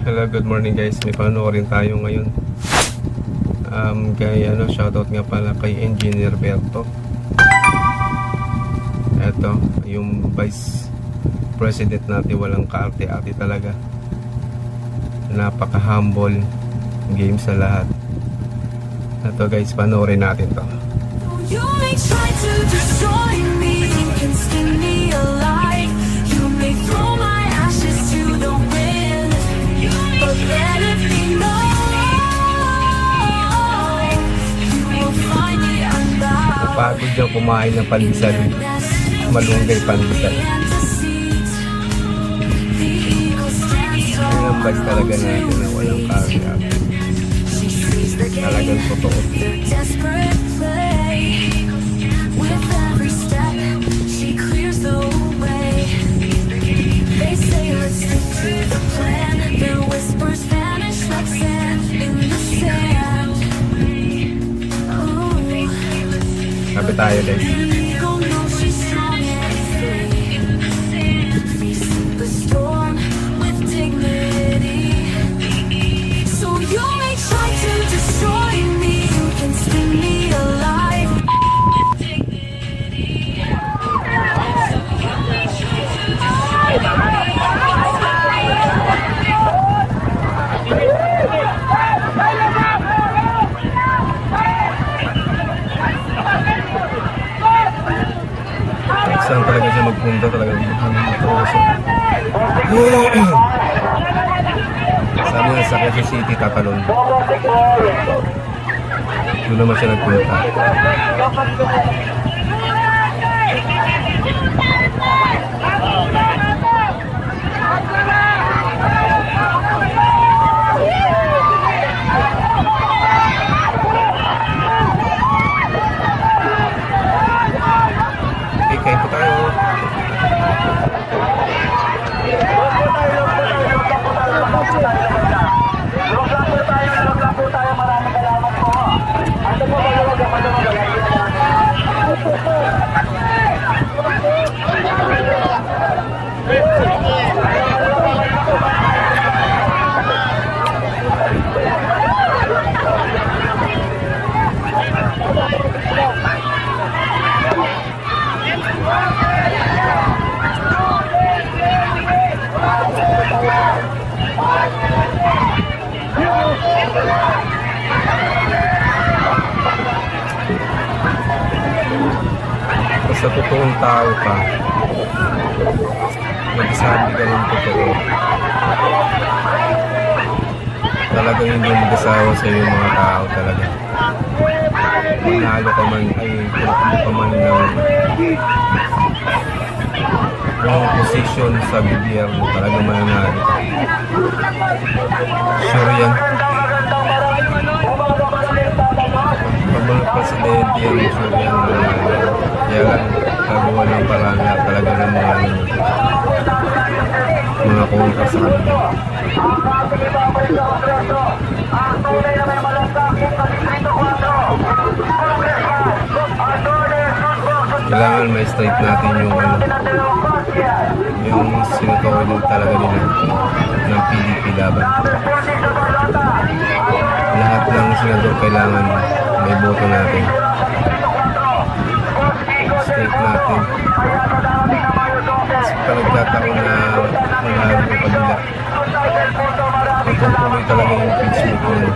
Hello, good morning guys. May panoorin tayo ngayon. Shoutout nga pala kay Engineer Berto. Ito, yung Vice President natin, walang kaarte-arte talaga. Napaka-humble, game sa lahat. Ito guys, panoorin natin to. You may try to destroy me, you can skin me alive. You may throw my ashes to the wind, but let it be known, you will find me alive. Napagod yung kumain ng pandesal, malunggay pandesal. Yun ang bag talaga natin na walang kaarte-arte. Talagang totoo. With every step, she clears the way. They say let's stick to the plan. Their whispers vanish like sand in the sand. Sabi tayo guys. Eagle knows she's strong and free. Facing the storm with dignity. So you may try to destroy me, you can skin me alive. Saan talaga siya magpunta talaga matuso. Sabi nga sa Quezon City tatalon. Doon naman siya nagpunta. Kain po tayo. Sa totoong tao ka, magsasabi ka ng totoo, talagang hindi mag-asawa sa iyo mga tao talaga. Manalo ka man ay tumakbo ka man ng posisyon sa gobyerno, talagang mananalo ka. Sure yan. Pag mga presidente yan, sure yan. Kaya lang, gagawa ng paraan na talaga ng mga kontra sa kanila. Kailangan may straight natin yung sinutukoy talaga nila ng PDP laban. Lahat ng senador kailangan may boto natin. Straight natin. Kapag nagkataon na manalo ng kabila, magtutuloy talaga yung impeachment yun.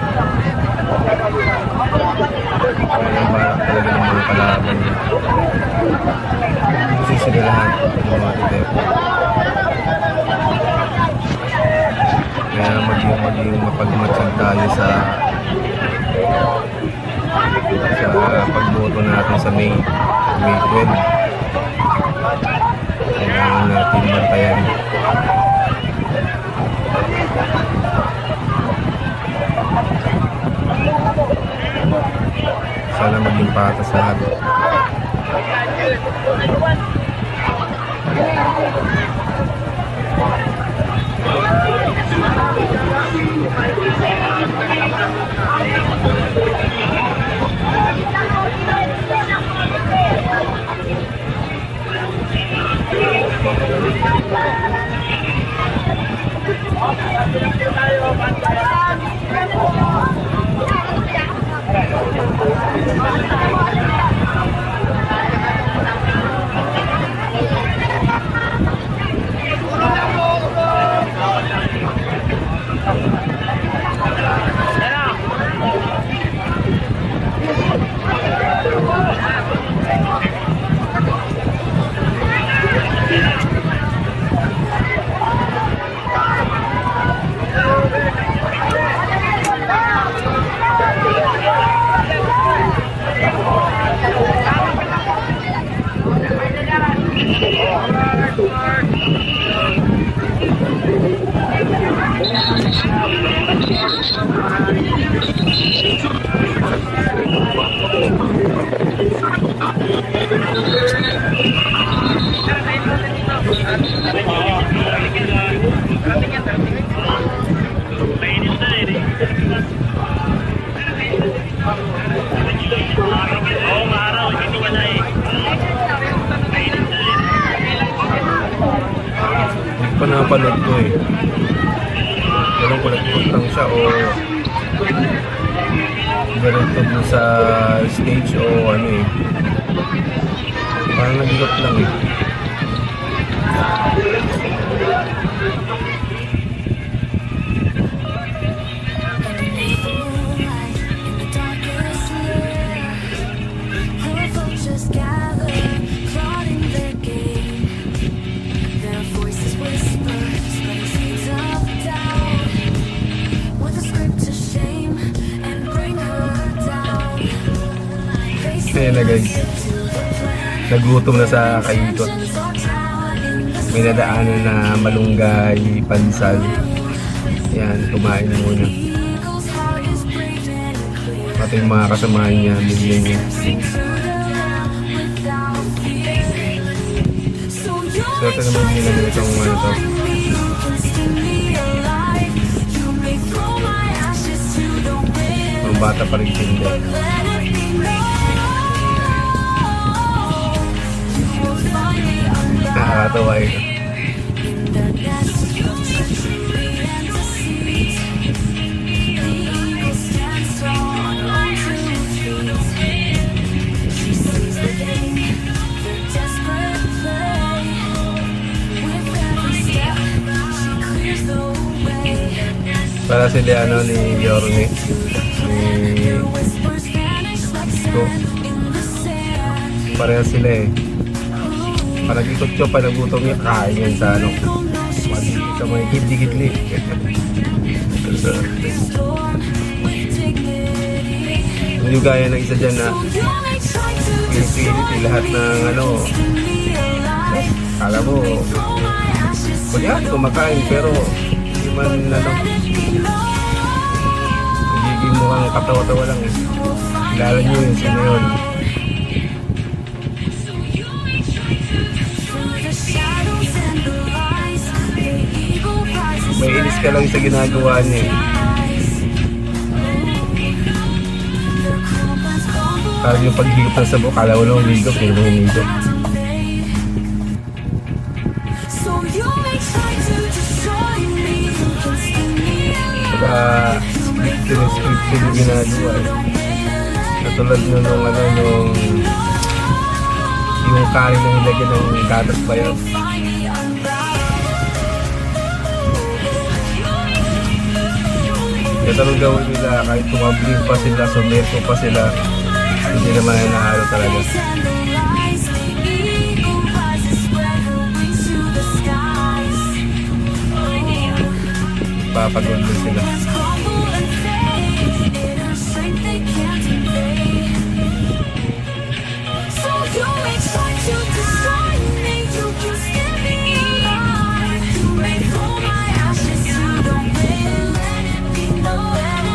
Walang balak talaga ng mga kalaban niya. Kasi sila lahat ng mga Duterte. Kaya maging mapagmatsag tayo sa pagboto natin sa May 12. Kailangan natin bantayan. Sana maging patas lahat. pa napanood ko eh. Walang kulat-kulat lang siya o ganito mo sa stage o ano eh. Parang nag-ikot lang eh. Kaya na guys, nagutom na sa kaikot. May nadaanan na malunggay, pansal. Yan, kumain na muna. Pati yung mga kasamahan niya, bigyan niya. So ito naman bigyan na itong ano to. Ang bata pa rin sila. Nakakatawa ito. Para sila ano ni Yorme ni Isko. Pareha sila eh. Parang ikot ko pa nagutom niya, kain yan sa ano. Madikit ka may gidli-gidli. Hindi gaya ng isa dyan na pinipilit lahat ng ano. Kala mo kunyari kumakain pero hindi man ano, magiging mukhang katawa-tawa lang eh. Kilala nyo yun, sino yun? May inis ka lang sa ginagawa niya eh. Parang yung paghigop ng sabok, kala mo lang humigop, hindi mo humigop. Script yung ginagawa eh. Katulad nung ano, yung kanin na nilagyan ng gatas ba yun? Ito nung gawin nila, kahit tumabling pa sila, sumerko pa sila, hindi naman nahalo talaga. Papagod din sila.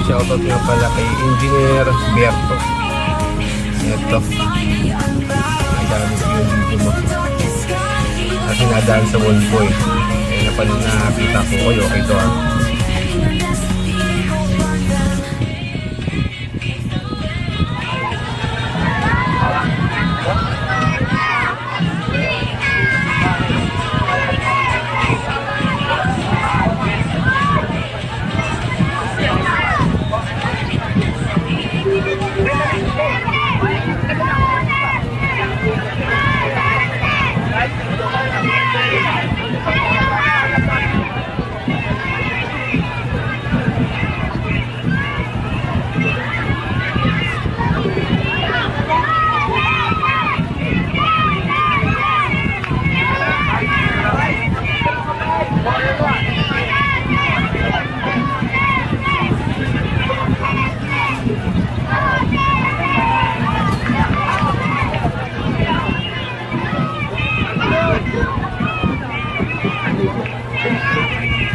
Shoutout nga pala kay Engineer Berto. Ito. Ang dami ko yung video mo. At sinadaan sa Wallboy. Kaya na pala nakakita ko kayo. Okay ito ah.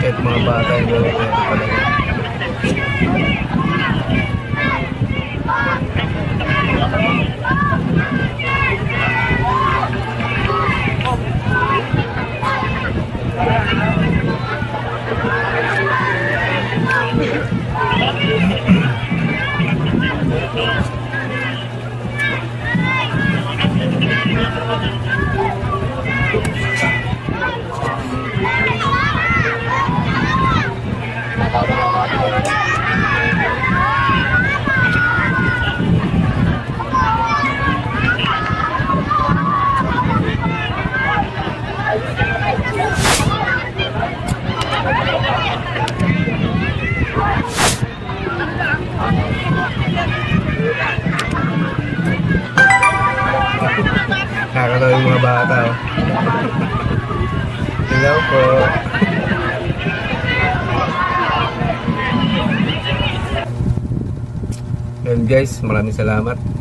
Kahit mga bata yung gawin ko talaga. Nakakatawa yung mga bata. Oh. Hello po. And guys, maraming salamat.